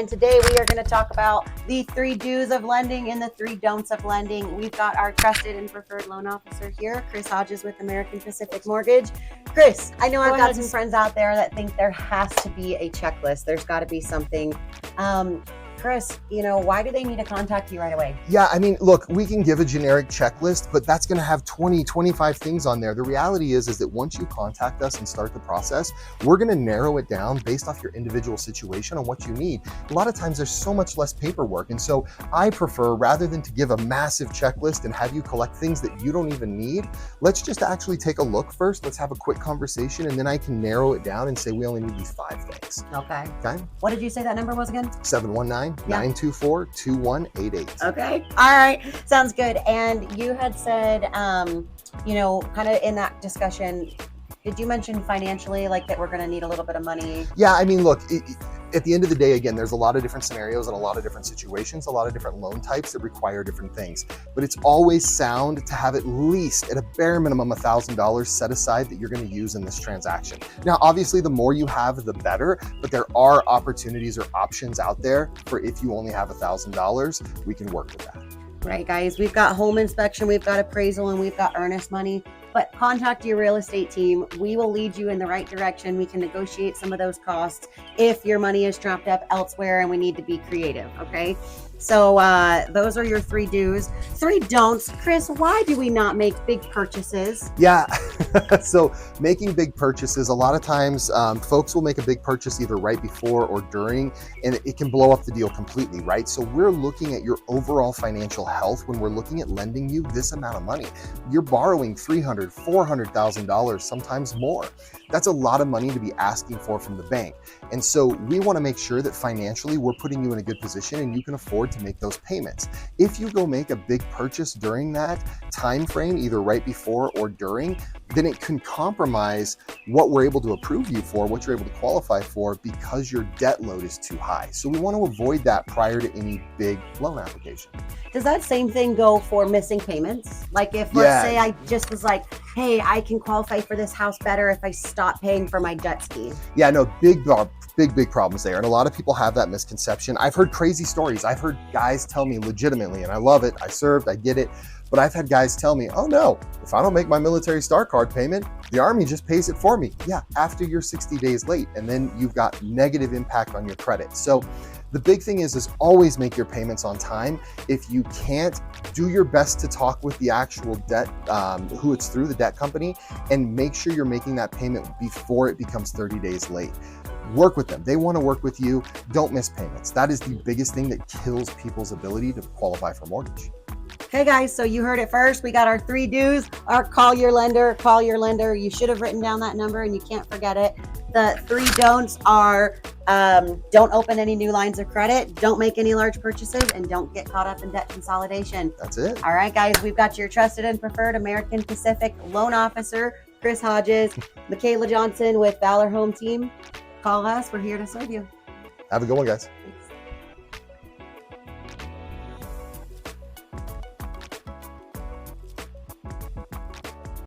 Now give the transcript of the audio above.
And today we are going to talk about the 3 do's of lending and the 3 don'ts of lending. We've got our trusted and preferred loan officer here, Chris Hodges with American Pacific Mortgage. Chris, I know I've got some friends out there that think there has to be a checklist. There's got to be something. Chris, why do they need to contact you right away? Yeah, I mean, look, we can give a generic checklist, but that's going to have 20, 25 things on there. The reality is that once you contact us and start the process, we're going to narrow it down based off your individual situation on what you need. A lot of times there's so much less paperwork. And so I prefer, rather than to give a massive checklist and have you collect things that you don't even need, let's just actually take a look first. Let's have a quick conversation, and then I can narrow it down and say we only need these 5 things. Okay. Okay. What did you say that number was again? 719-924-2188. Okay. All right. Sounds good. And you had said, kind of in that discussion, did you mention financially, like that we're going to need a little bit of money? Yeah, I mean, look, at the end of the day, again, there's a lot of different scenarios and a lot of different situations, a lot of different loan types that require different things. But it's always sound to have at least, at a bare minimum, $1,000 set aside that you're going to use in this transaction. Now, obviously, the more you have, the better, but there are opportunities or options out there for if you only have $1,000, we can work with that. Right, guys, we've got home inspection, we've got appraisal, and we've got earnest money. But contact your real estate team. We will lead you in the right direction. We can negotiate some of those costs if your money is trapped up elsewhere and we need to be creative, okay? So those are your 3 do's. 3 don'ts. Chris, why do we not make big purchases? Yeah, so making big purchases, a lot of times folks will make a big purchase either right before or during, and it can blow up the deal completely, right? So we're looking at your overall financial health when we're looking at lending you this amount of money. You're borrowing $300,000, $400,000, sometimes more. That's a lot of money to be asking for from the bank. And so we want to make sure that financially we're putting you in a good position and you can afford to make those payments. If you go make a big purchase during that time frame, either right before or during, then it can compromise what we're able to approve you for, what you're able to qualify for, because your debt load is too high. So we want to avoid that prior to any big loan application. Does that same thing go for missing payments? Like if, let's say I just was like, hey, I can qualify for this house better if I stop paying for my jet ski. Yeah, no, big problems there. And a lot of people have that misconception. I've heard crazy stories. I've heard guys tell me legitimately, and I love it. I served, I get it. But I've had guys tell me, oh no, if I don't make my military star card payment, the Army just pays it for me. Yeah, after you're 60 days late, and then you've got negative impact on your credit. So the big thing is always make your payments on time. If you can't, do your best to talk with the actual debt, who it's through, the debt company, and make sure you're making that payment before it becomes 30 days late. Work with them. They want to work with you. Don't miss payments. That is the biggest thing that kills people's ability to qualify for mortgage. Okay, guys, so you heard it first. We got our 3 do's. Call your lender, call your lender. You should have written down that number and you can't forget it. The 3 don'ts are don't open any new lines of credit, don't make any large purchases, and don't get caught up in debt consolidation. That's it. All right, guys, we've got your trusted and preferred American Pacific loan officer, Chris Hodges, Michaela Johnson with Valor Home Team. Call us. We're here to serve you. Have a good one, guys.